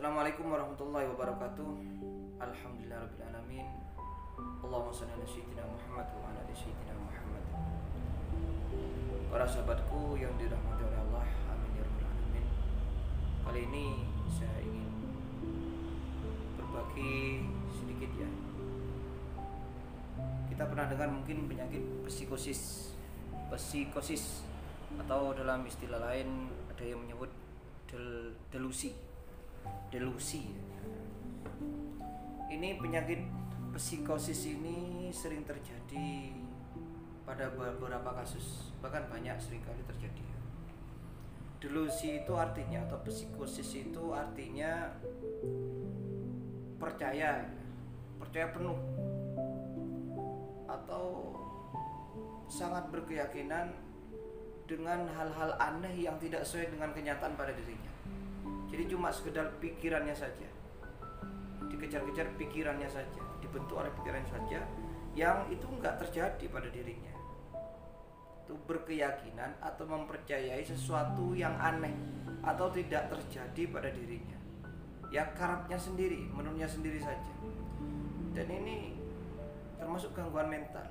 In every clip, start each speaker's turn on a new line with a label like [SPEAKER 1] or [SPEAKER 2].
[SPEAKER 1] Assalamualaikum warahmatullahi wabarakatuh. Alhamdulillahirrabbilalamin. Allahumma shalli ala sayyidina Muhammad wa ala ali sayyidina Muhammad. Para sahabatku yang dirahmati oleh Allah, amin ya rabbal alamin. Kali ini saya ingin berbagi sedikit ya. Kita pernah dengar mungkin penyakit psikosis atau dalam istilah lain ada yang menyebut delusi. Ini penyakit psikosis ini sering terjadi pada beberapa kasus, bahkan banyak seringkali terjadi. Delusi itu artinya, atau psikosis itu artinya percaya penuh atau sangat berkeyakinan dengan hal-hal aneh yang tidak sesuai dengan kenyataan pada dirinya. Jadi cuma sekedar pikirannya saja, dikejar-kejar pikirannya saja, dibentuk oleh pikirannya saja, yang itu enggak terjadi pada dirinya. Itu berkeyakinan atau mempercayai sesuatu yang aneh atau tidak terjadi pada dirinya, ya karepnya sendiri, menurutnya sendiri saja. Dan ini termasuk gangguan mental.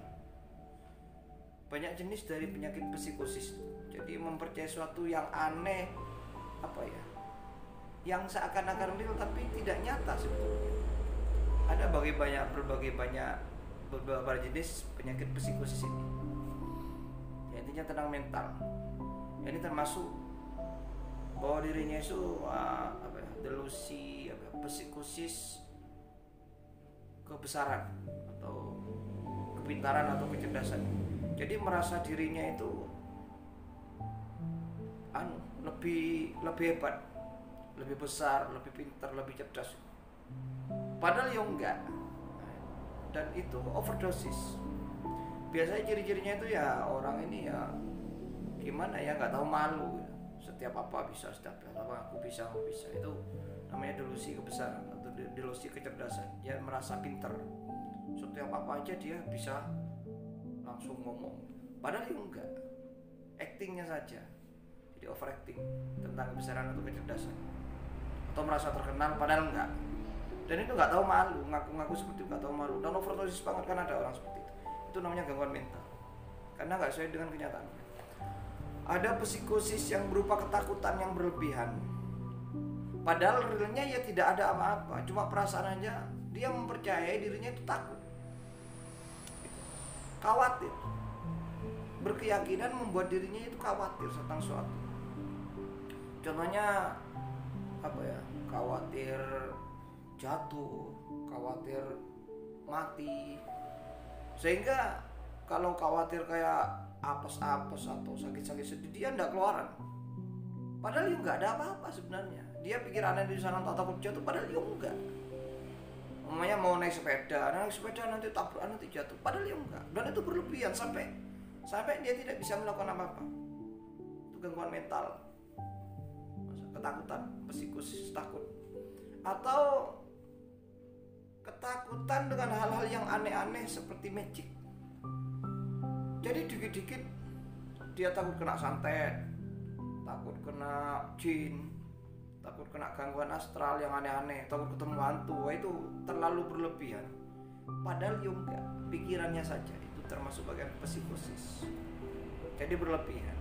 [SPEAKER 1] Banyak jenis dari penyakit psikosis. Jadi mempercayai sesuatu yang aneh, yang seakan-akan real tapi tidak nyata sebetulnya. Ada beberapa jenis penyakit psikosis ini. Ya, intinya tentang mental. Ini termasuk bahwa dirinya itu delusi, psikosis kebesaran atau kepintaran atau kecerdasan. Jadi merasa dirinya itu lebih hebat, lebih besar, lebih pintar, lebih cerdas. Padahal ya enggak. Dan itu overdosis. Biasanya ciri-cirinya itu ya orang ini ya gimana ya, nggak tahu malu. Setiap apa bisa, setiap apa aku bisa. Itu namanya delusi kebesaran atau delusi kecerdasan. Dia merasa pintar. Setiap apa aja dia bisa langsung ngomong. Padahal ya enggak. Actingnya saja. Jadi overacting tentang kebesaran atau kecerdasan. Atau merasa terkenal padahal enggak. Dan itu enggak tahu malu, ngaku-ngaku seperti itu, enggak tahu malu. Dan overdosis banget kan ada orang seperti itu. Itu namanya gangguan mental. Karena enggak sesuai dengan kenyataan. Ada psikosis yang berupa ketakutan yang berlebihan. Padahal realnya ya tidak ada apa-apa, cuma perasaan aja dia mempercayai dirinya itu takut. Khawatir. Berkeyakinan membuat dirinya itu khawatir tentang sesuatu. Contohnya khawatir jatuh, khawatir mati. Sehingga kalau khawatir kayak apes-apes atau sakit-sakit sedih, dia enggak keluaran. Padahal ya enggak ada apa-apa sebenarnya. Dia pikir aneh di sana takut jatuh, padahal ya enggak. Namanya mau naik sepeda nanti tabrakan, nanti jatuh, padahal ya enggak. Dan itu berlebihan sampai dia tidak bisa melakukan apa-apa. Itu gangguan mental. Ketakutan, psikosis takut. Atau ketakutan dengan hal-hal yang aneh-aneh seperti magic. Jadi dikit-dikit dia takut kena santet, takut kena jin, takut kena gangguan astral yang aneh-aneh, takut ketemu hantu. Itu terlalu berlebihan. Padahal ya enggak, pikirannya saja. Itu termasuk bagian psikosis. Jadi berlebihan.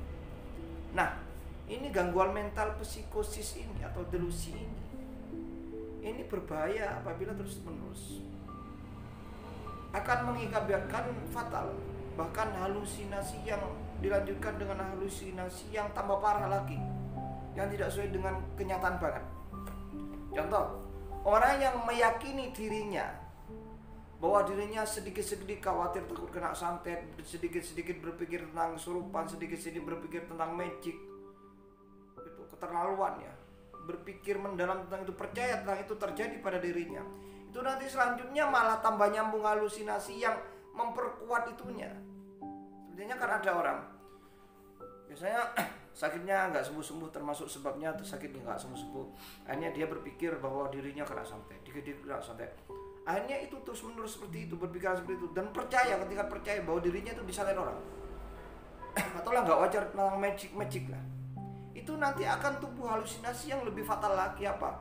[SPEAKER 1] Nah, ini gangguan mental psikosis ini atau delusi ini berbahaya apabila terus-menerus. Akan mengakibatkan fatal. Bahkan halusinasi yang dilanjutkan dengan halusinasi yang tambah parah lagi, yang tidak sesuai dengan kenyataan banget. Contoh, orang yang meyakini dirinya bahwa dirinya sedikit-sedikit khawatir takut kena santet, sedikit-sedikit berpikir tentang kesurupan, sedikit-sedikit berpikir tentang magic. Itu keterlaluan ya. Berpikir mendalam tentang itu, percaya tentang itu terjadi pada dirinya. Itu nanti selanjutnya malah tambah nyambung halusinasi yang memperkuat itunya. Sebenarnya kan ada orang biasanya sakitnya nggak sembuh-sembuh, termasuk sebabnya sakitnya nggak sembuh-sembuh. Akhirnya dia berpikir bahwa dirinya kena santet, dikit-dikit kena santet. Akhirnya itu terus-menerus seperti itu, berpikiran seperti itu, dan ketika percaya bahwa dirinya itu disantet orang. Atau lah nggak wajar tentang magic lah. Itu nanti akan tumbuh halusinasi yang lebih fatal lagi apa?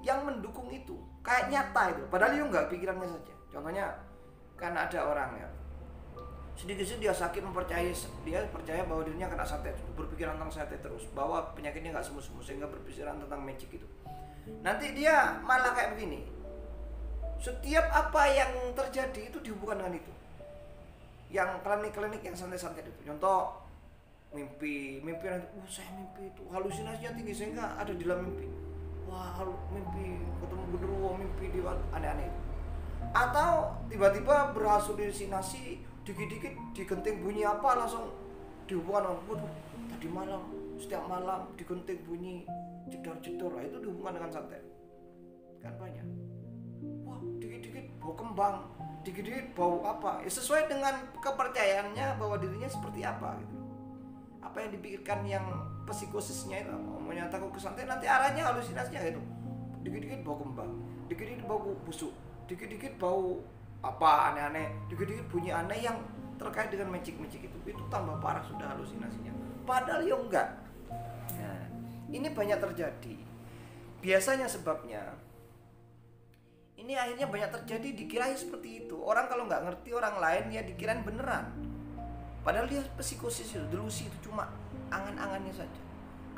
[SPEAKER 1] yang mendukung itu kayak nyata itu, padahal dia nggak pikirannya saja. Contohnya kan ada orang ya, sedikit-sedikit dia sakit dia percaya bahwa dirinya kena santet, berpikiran tentang santet terus, bahwa penyakitnya nggak sembuh-sembuh sehingga berpikiran tentang magic itu. Nanti dia malah kayak begini, setiap apa yang terjadi itu dihubungkan dengan itu. Yang klinik-klinik yang santet-santet itu, contoh mimpi nanti, saya mimpi itu halusinasinya tinggi sehingga ada di dalam mimpi, mimpi ketemu genderuwo, mimpi di aneh-aneh itu. Atau tiba-tiba berhalusinasi, dikit-dikit digenting bunyi apa langsung dihubungkan dengan, waduh tadi malam, setiap malam digenting bunyi jedor-jedor, itu dihubungkan dengan santet. Kan banyak. Wah, dikit-dikit bau kembang, dikit-dikit bau apa, ya sesuai dengan kepercayaannya bahwa dirinya seperti apa gitu. Apa yang dipikirkan yang psikosisnya itu, mau takut ke santet, nanti arahnya halusinasinya gitu. Dikit-dikit bau kembang, dikit-dikit bau busuk, dikit-dikit bau apa aneh-aneh, dikit-dikit bunyi aneh yang terkait dengan magic itu tambah parah sudah halusinasinya. Padahal ya enggak. Nah, ini banyak terjadi. Biasanya sebabnya ini akhirnya banyak terjadi dikirain seperti itu. Orang kalau nggak ngerti orang lain ya dikirain beneran. Padahal dia psikosis itu, delusi itu cuma angan-angannya saja.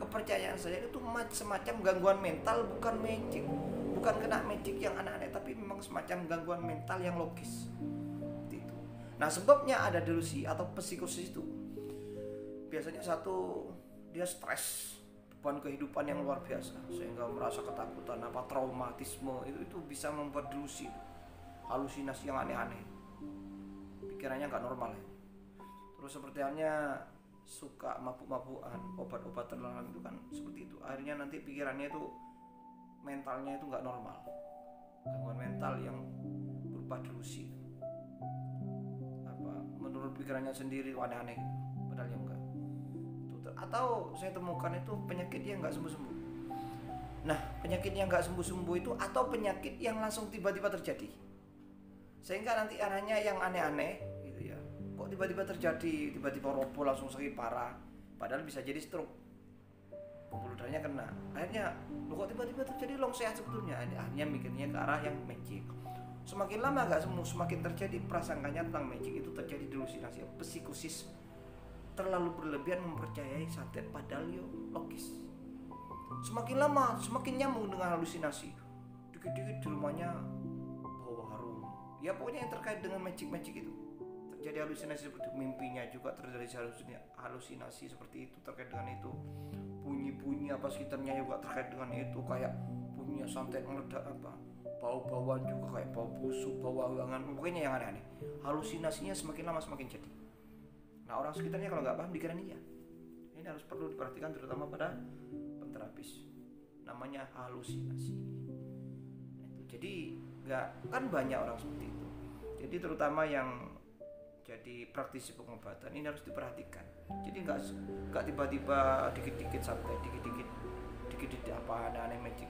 [SPEAKER 1] Kepercayaan saya itu semacam gangguan mental, bukan magic. Bukan kena magic yang aneh-aneh, tapi memang semacam gangguan mental yang logis. Itu. Nah, sebabnya ada delusi atau psikosis itu. Biasanya satu, dia stres, beban kehidupan yang luar biasa sehingga merasa ketakutan, traumatisme itu bisa membuat delusi, halusinasi yang aneh-aneh. Pikirannya nggak normal ya. Terus seperti halnya suka mabuk-mabukan, obat-obat terlarang itu kan seperti itu. Akhirnya nanti pikirannya itu, mentalnya itu nggak normal, gangguan mental yang berupa delusi. Menurut pikirannya sendiri aneh-aneh gitu. Padahal yang enggak. Atau saya temukan itu penyakit yang nggak sembuh-sembuh. Nah, penyakit yang nggak sembuh-sembuh itu atau penyakit yang langsung tiba-tiba terjadi, sehingga nanti arahnya yang aneh-aneh gitu ya. Kok tiba-tiba terjadi, tiba-tiba roboh langsung sakit parah, padahal bisa jadi stroke, pembuluh darahnya kena. Akhirnya kok tiba-tiba terjadi long sehat sebetulnya. Akhirnya mikirnya ke arah yang magic. Semakin lama nggak sembuh, semakin terjadi prasangkanya tentang magic itu, terjadi delusinasi, psikosis, terlalu berlebihan mempercayai santet padahal yo logis. Semakin lama semakin nyambung dengan halusinasi. Dikit-dikit di rumahnya bau harum. Ya pokoknya yang terkait dengan magic itu. Terjadi halusinasi seperti itu. Mimpinya juga terjadi halusinasi seperti itu, terkait dengan itu. Bunyi-bunyi apa sekitarnya juga terkait dengan itu, kayak bunyinya santet meledak apa. Bau-bauan juga kayak bau busuk, bau wangan, pokoknya yang aneh-aneh. Halusinasinya semakin lama semakin jadi. Nah, orang sekitarnya kalau nggak paham dikira iya. Ini harus perlu diperhatikan terutama pada penterapis. Namanya halusinasi. Itu. Jadi nggak, kan banyak orang seperti itu. Jadi terutama yang jadi praktisi pengobatan ini harus diperhatikan. Jadi nggak tiba-tiba dikit-dikit sampai dikit-dikit apa aneh-aneh magic.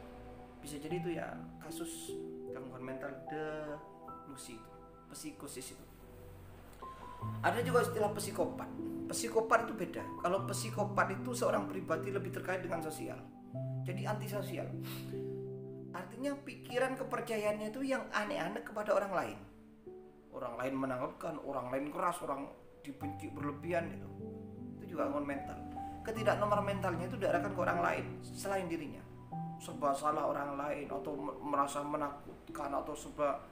[SPEAKER 1] Bisa jadi itu ya kasus gangguan mental delusi itu, psikosis itu. Ada juga istilah psikopat. Psikopat itu beda. Kalau psikopat itu seorang pribadi lebih terkait dengan sosial, jadi antisosial. Artinya pikiran kepercayaannya itu yang aneh-aneh kepada orang lain. Orang lain menakutkan, orang lain keras, orang dibenci berlebihan itu. Itu juga gangguan mental. Ketidaknormalan mentalnya itu diarahkan ke orang lain selain dirinya. Serba salah orang lain atau merasa menakutkan atau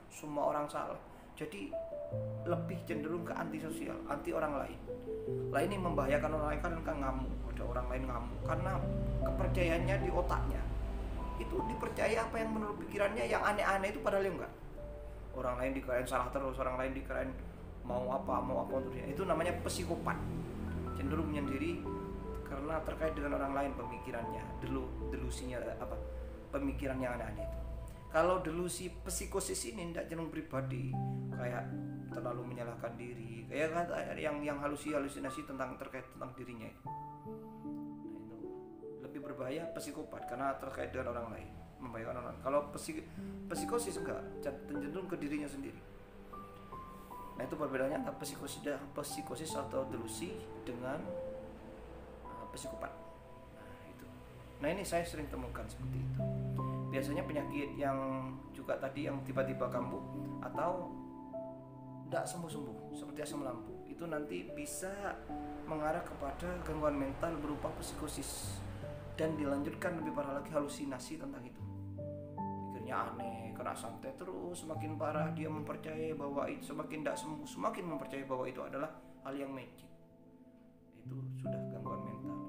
[SPEAKER 1] semua orang salah. Jadi lebih cenderung ke antisosial, anti orang lain. Lah ini membahayakan orang lain kan ngamuk, ada orang lain ngamuk karena kepercayaannya di otaknya. Itu dipercaya apa yang menurut pikirannya yang aneh-aneh itu padahal enggak. Orang lain dikirain salah terus, orang lain dikirain mau apa untuk dia. Itu namanya psikopat. Cenderung menyendiri karena terkait dengan orang lain pemikirannya, delusinya apa? Pemikiran yang aneh-aneh itu. Kalau delusi psikosis ini tidak cenderung pribadi, kayak terlalu menyalahkan diri, kayak yang halusinasi terkait tentang dirinya itu. Nah, itu lebih berbahaya psikopat karena terkait dengan orang lain, membahayakan orang. Kalau psikosis enggak, cenderung ke dirinya sendiri. Nah, itu perbedaannya antara psikosis atau delusi dengan psikopat. Nah, itu. Nah, ini saya sering temukan seperti itu. biasanya penyakit yang juga tadi yang tiba-tiba kambuh atau tidak sembuh-sembuh seperti asam lambung itu nanti bisa mengarah kepada gangguan mental berupa psikosis dan dilanjutkan lebih parah lagi halusinasi tentang itu. Pikirnya aneh, kena santet terus, semakin parah dia mempercayai bahwa itu, semakin tidak sembuh semakin mempercayai bahwa itu adalah hal yang magic. Itu sudah gangguan mental.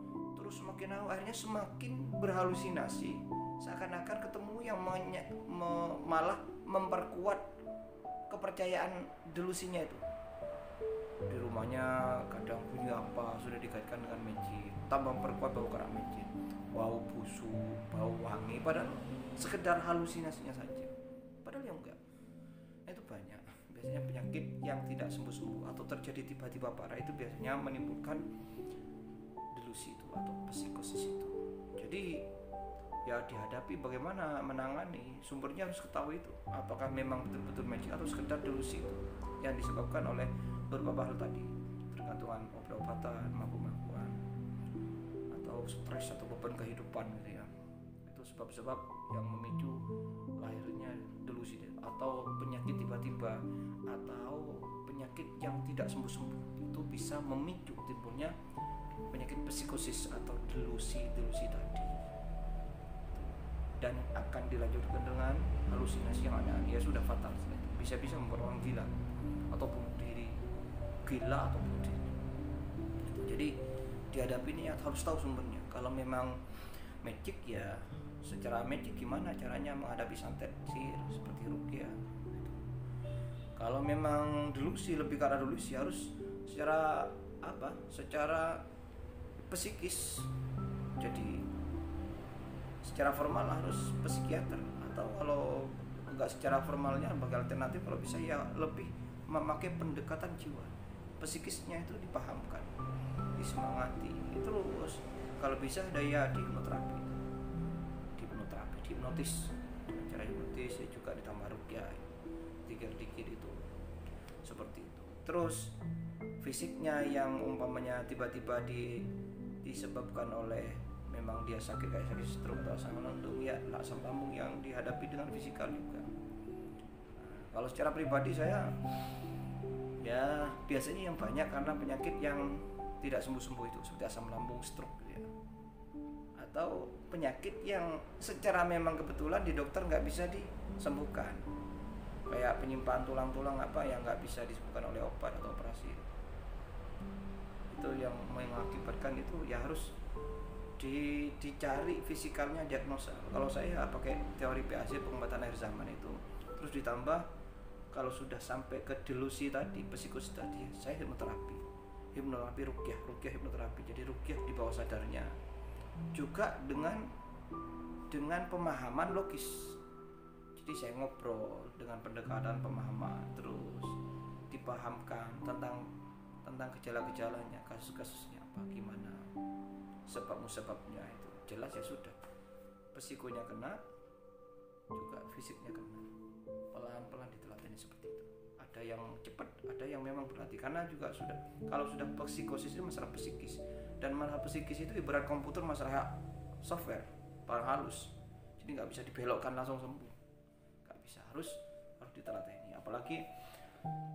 [SPEAKER 1] Terus semakin akhirnya semakin berhalusinasi, seakan-akan ketemu yang malah memperkuat kepercayaan delusinya itu. Di rumahnya kadang bunyi apa sudah dikaitkan dengan magic, tambah memperkuat bau kerak magic, bau busuk, bau wangi, padahal sekedar halusinasinya saja, padahal ya enggak. Itu banyak. Biasanya penyakit yang tidak sembuh-sembuh atau terjadi tiba-tiba parah itu biasanya menimbulkan delusi itu atau psikosis itu. Jadi ya dihadapi bagaimana menangani, sumbernya harus ketahui itu apakah memang betul-betul magic atau sekedar delusi itu yang disebabkan oleh beberapa hal tadi, tergantungan obat-obatan, mabuk-mabukan, atau stres atau beban kehidupan gitu ya. Itu sebab-sebab yang memicu lahirnya delusi atau penyakit tiba-tiba atau penyakit yang tidak sembuh-sembuh itu bisa memicu timbulnya penyakit psikosis atau delusi tadi, dan akan dilanjutkan dengan halusinasi yang aneh-aneh, ya sudah fatal, bisa-bisa membuat orang gila atau bunuh diri, gila atau bunuh diri. Jadi dihadapi ini harus tahu sumbernya. Kalau memang magic ya secara magic gimana caranya menghadapi santet sihir seperti ruqyah. Kalau memang delusi, lebih ke arah delusi, harus secara secara psikis. Jadi secara formal harus psikiater, atau kalau enggak secara formalnya sebagai alternatif kalau bisa ya lebih memakai pendekatan jiwa, psikisnya itu dipahamkan, disemangati, terus kalau bisa daya di hipnotis dengan cara hipnotis ya, juga ditambah ruqyah dikit-dikit itu seperti itu. Terus fisiknya yang umpamanya tiba-tiba disebabkan oleh memang dia sakit kayak sakit stroke atau asam lambung, ya asam lambung yang dihadapi dengan fisikal juga. Kalau secara pribadi saya ya biasanya yang banyak karena penyakit yang tidak sembuh-sembuh itu seperti asam lambung, stroke ya. Atau penyakit yang secara memang kebetulan di dokter nggak bisa disembuhkan, kayak penyimpanan tulang-tulang yang nggak bisa disembuhkan oleh obat atau operasi. Itu yang mengakibatkan itu ya harus dicari fisikalnya, diagnosa. Kalau saya pakai teori PAC, pengobatan akhir zaman itu, terus ditambah kalau sudah sampai ke delusi tadi, psikosis tadi, saya hipnoterapi ruqyah hipnoterapi. Jadi ruqyah di bawah sadarnya juga dengan pemahaman logis. Jadi saya ngobrol dengan pendekatan pemahaman, terus dipahamkan tentang gejala-gejalanya, kasus-kasusnya apa, gimana, sebabnya itu jelas ya sudah, psikonya kena juga fisiknya kena, pelan-pelan ditelateni seperti itu. Ada yang cepat, ada yang memang berlatih, karena juga kalau sudah psikosis itu masalah psikis, dan masalah psikis itu ibarat komputer, masalah software paling halus, jadi nggak bisa dibelokkan langsung sembuh, nggak bisa, harus ditelateni, apalagi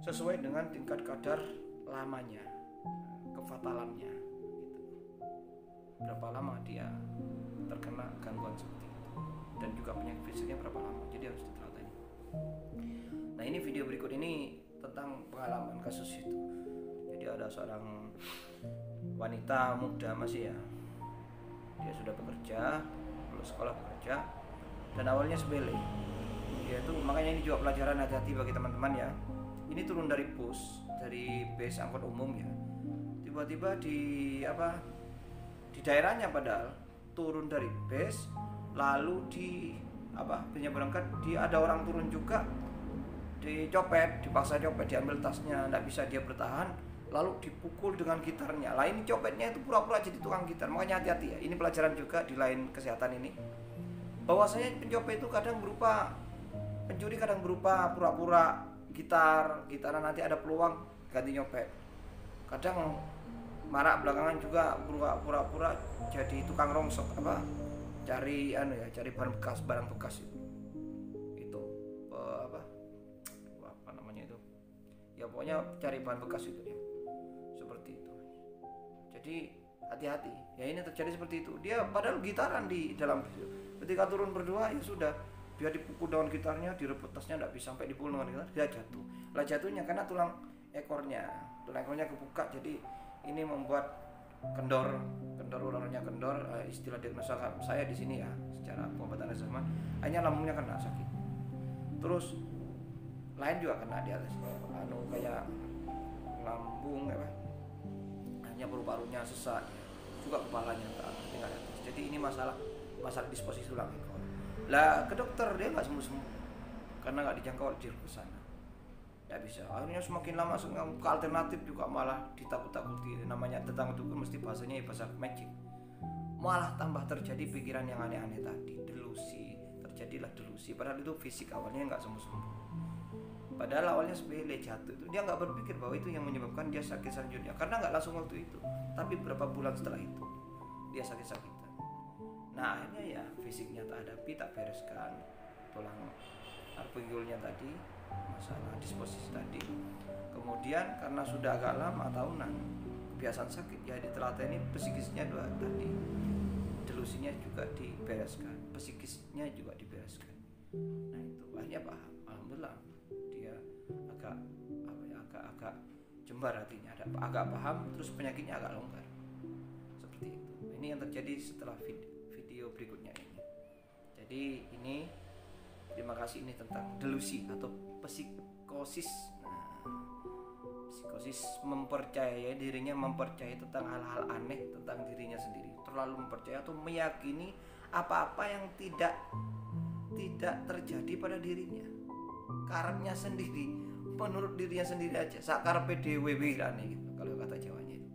[SPEAKER 1] sesuai dengan tingkat kadar lamanya, kefatalannya gitu. Berapa lama dia terkena gangguan seperti itu, dan juga penyakit fisiknya berapa lama, jadi harus ditelateni. Nah, ini video berikut ini tentang pengalaman kasus itu. Jadi ada seorang wanita muda masih ya, dia sudah bekerja, lulus sekolah bekerja, dan awalnya sepele. Dia tuh, makanya ini juga pelajaran hati-hati bagi teman-teman ya. Ini turun dari bus angkot umum ya, tiba-tiba di daerahnya, padahal turun dari bus, lalu busnya berangkat, ada orang turun juga, dipaksa copet, diambil tasnya, nggak bisa dia bertahan, lalu dipukul dengan gitarnya. Lah ini copetnya itu pura-pura jadi tukang gitar. Makanya hati-hati ya, ini pelajaran juga di lain kesehatan ini, bahwasanya pencopet itu pencuri kadang berupa pura-pura gitaran, nanti ada peluang ganti nyopet. Kadang marak belakangan juga pura-pura jadi tukang rongsok, cari cari barang bekas itu apa namanya itu ya, pokoknya cari bahan bekas itu ya, seperti itu. Jadi hati-hati ya, ini terjadi seperti itu. Dia padahal gitaran di dalam video, ketika turun berdua ya sudah, dia dipukul dengan gitarnya, direbut tasnya, tidak bisa sampai dipukul dengan gitar, dia jatuh. Lah jatuhnya karena tulang ekornya kebuka, jadi ini membuat kendor ularnya kendor, istilah diagnosa saya di sini ya, secara pengobatan zaman, hanya lambungnya kena sakit, terus lain juga kena di atas, kayak lambung hanya paru-parunya sesak, juga kepalanya tinggal atas. Jadi ini masalah disposisi tulang ekor. Lah ke dokter dia nggak sembuh karena nggak dijangkau di sana. Nggak bisa. Akhirnya semakin lama ke alternatif juga malah ditakut-takuti. Namanya tetangga dukun mesti bahasanya bahasa magic. Malah tambah terjadi pikiran yang aneh-aneh tadi, delusi. Terjadilah delusi. Padahal itu fisik awalnya nggak sembuh-sembuh. Padahal awalnya sepele, jatuh itu dia nggak berpikir bahwa itu yang menyebabkan dia sakit selanjutnya, karena nggak langsung waktu itu, tapi beberapa bulan setelah itu dia sakit-sakitan. Nah akhirnya ya fisiknya tak hadapi, tak bereskan, tulang arpeggiolnya tadi, masalah disposisi tadi. Kemudian karena sudah agak lama, tahunan, kebiasaan sakit ya ditelateni, psikisnya juga tadi, delusinya juga dibereskan, psikisnya juga dibereskan. Nah itu akhirnya paham, alhamdulillah dia agak jembar hatinya, agak paham, terus penyakitnya agak longgar, seperti itu. Ini yang terjadi setelah video berikutnya ini. Jadi ini terima kasih, ini tentang delusi atau psikosis. Psikosis mempercayai dirinya, mempercayai tentang hal-hal aneh tentang dirinya sendiri, terlalu mempercayai atau meyakini apa-apa yang tidak terjadi pada dirinya, karepnya sendiri, menurut dirinya sendiri aja, sakarepe dhewe wirane gitu kalau kata Jawanya itu.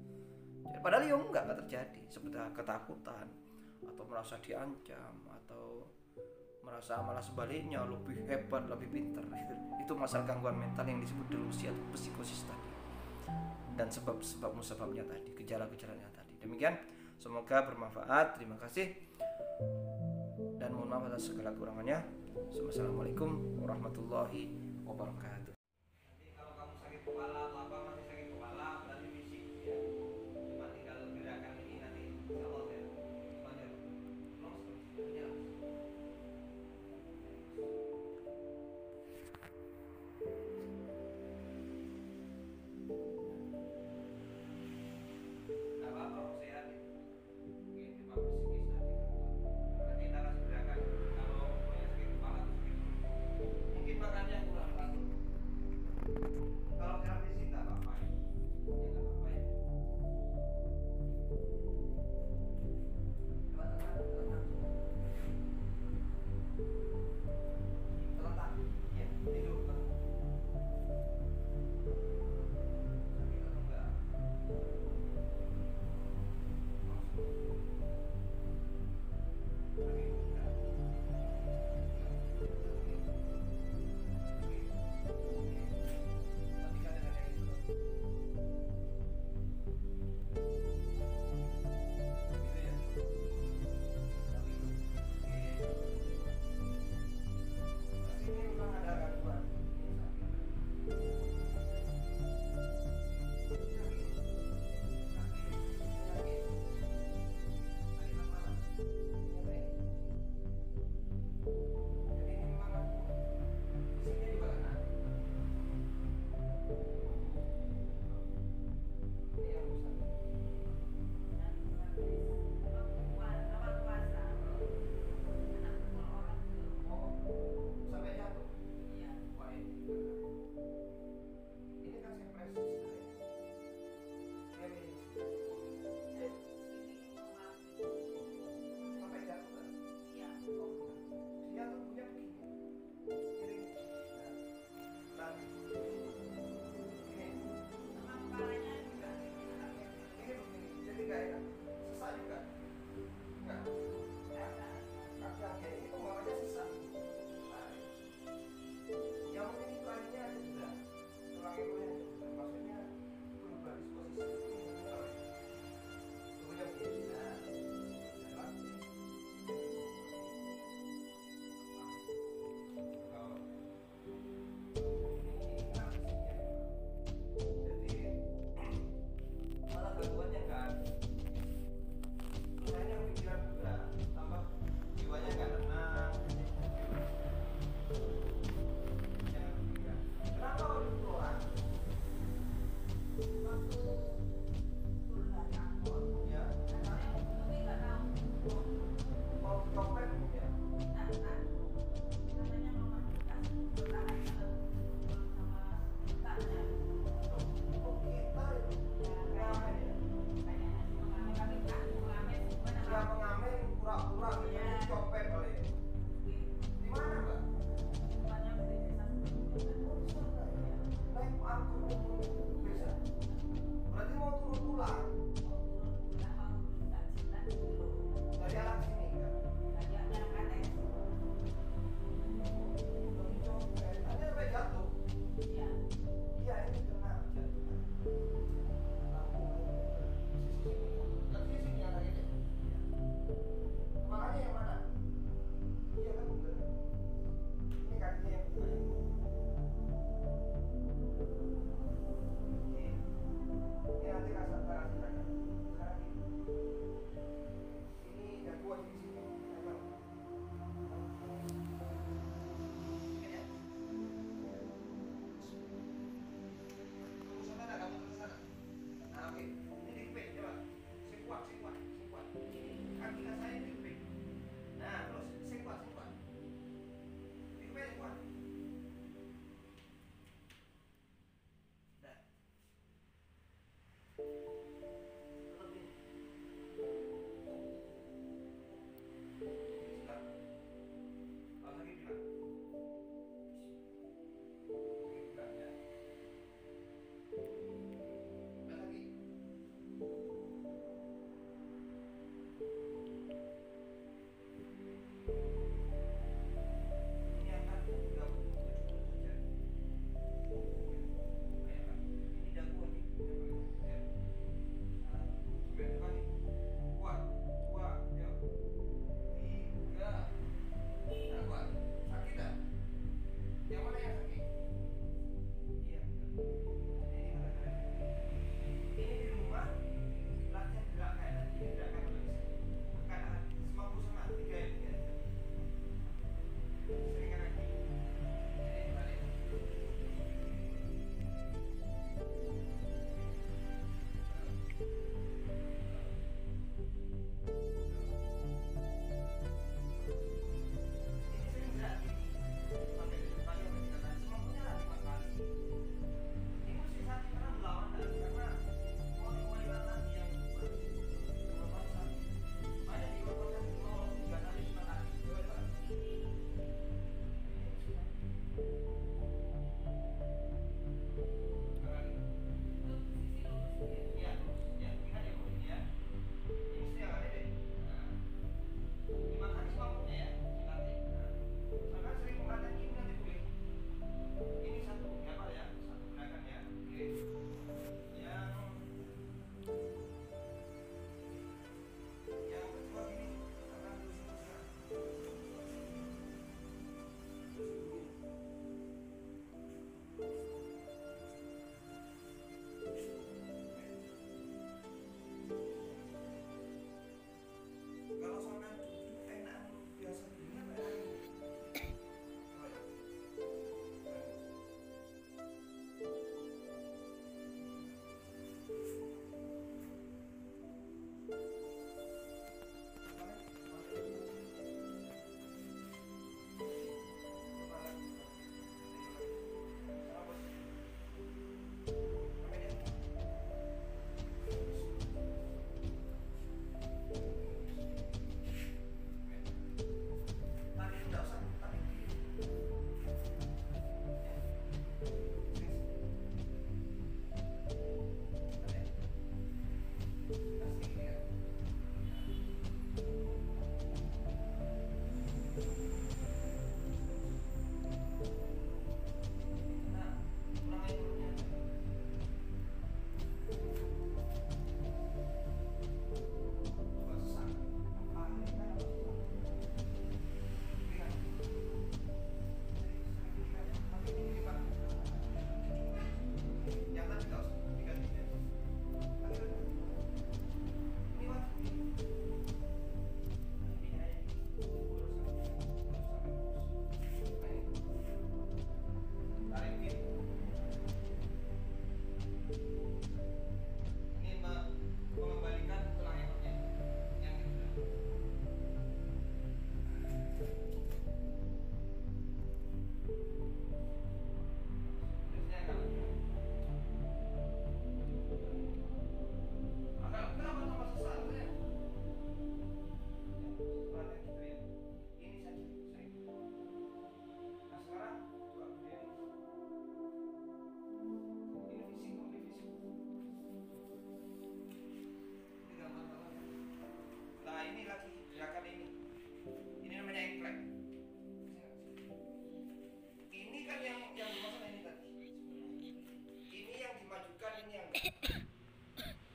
[SPEAKER 1] Padahal ya enggak terjadi, seperti ketakutan atau merasa diancam atau merasa malah sebaliknya lebih hebat, lebih pintar. Itu masalah gangguan mental yang disebut delusi atau psikosis tadi, dan sebabnya tadi, gejala-gejalanya tadi. Demikian, semoga bermanfaat. Terima kasih dan mohon maaf atas segala kurangannya. Wassalamualaikum warahmatullahi wabarakatuh. Nanti kalau kamu sakit kepala atau apa, masih sakit kepala, berarti fisik ya. Cuma tinggal gerakan ini nanti insyaallah ya.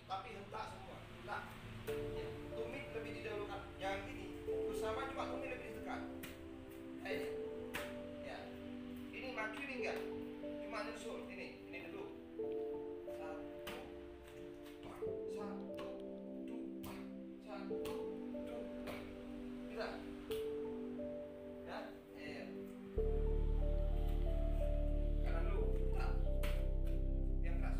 [SPEAKER 1] Tapi hentak semua, hentak. Ya, tumit lebih didahulukan. Yang ini bersama cuma tumit lebih ditekan. Kayak ini. Ya. Ini maju ini enggak. Cuma nyusul ini dulu. Satu, dua, satu, dua, satu, dua. Bisa? Ya? Iya. Kanan dulu, tak. Yang keras.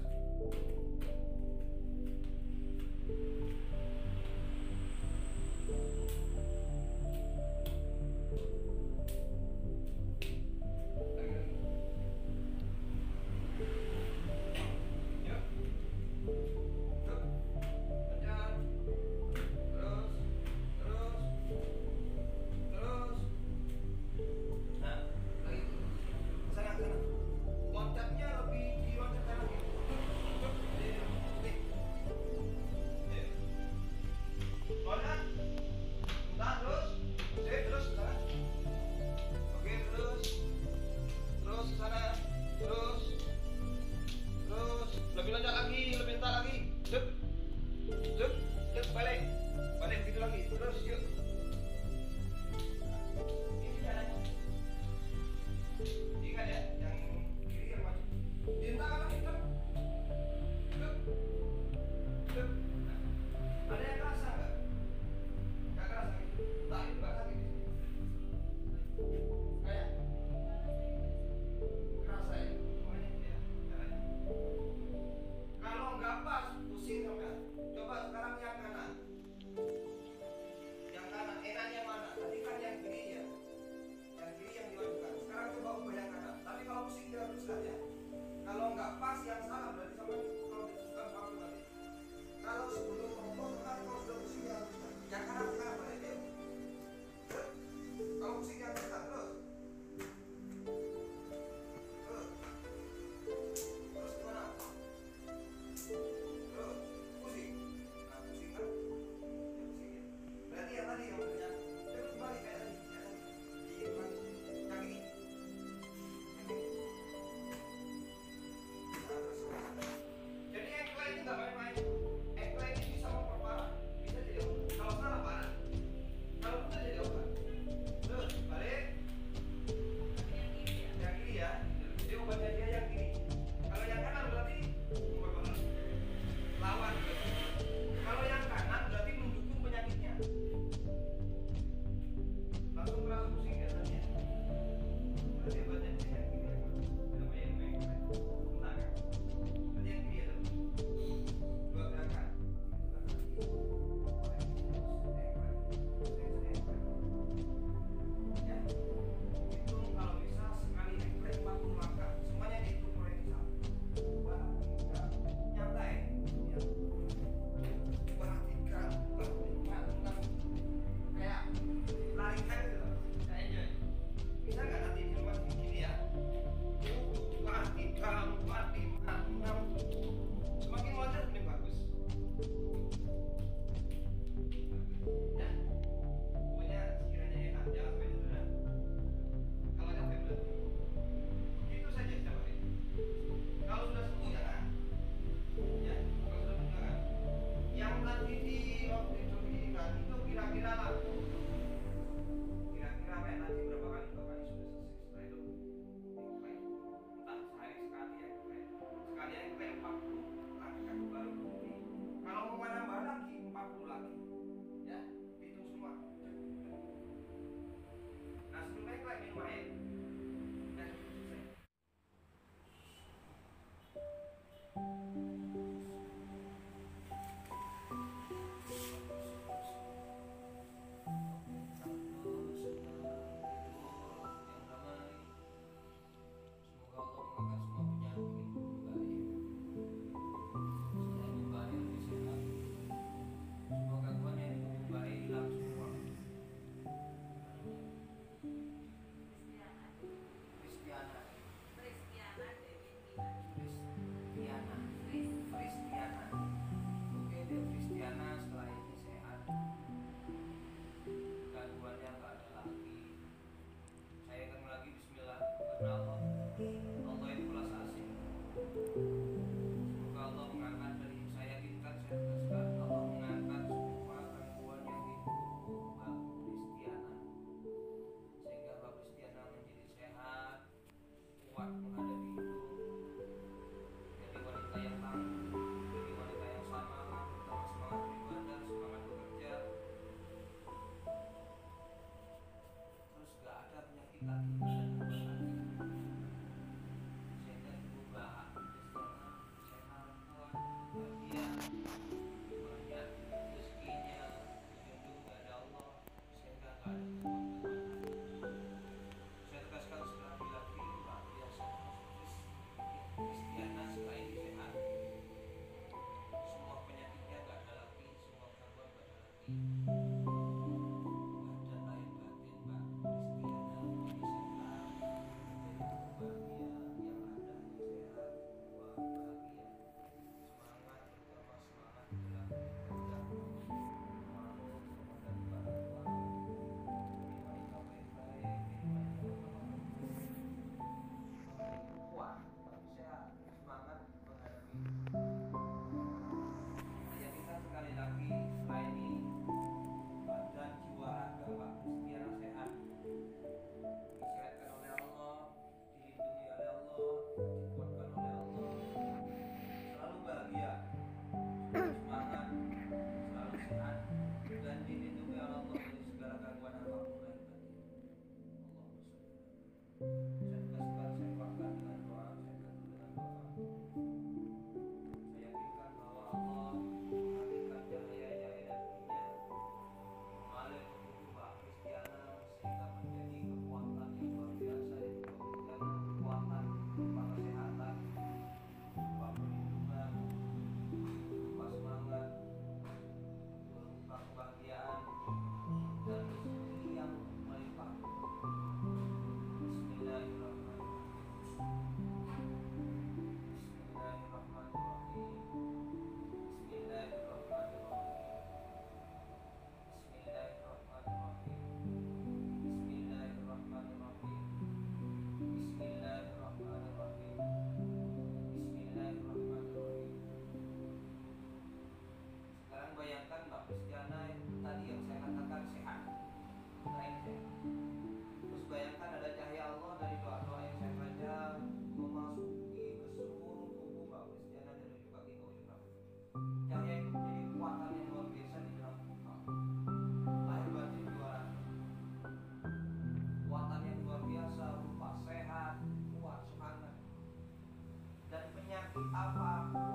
[SPEAKER 1] menjadi apapun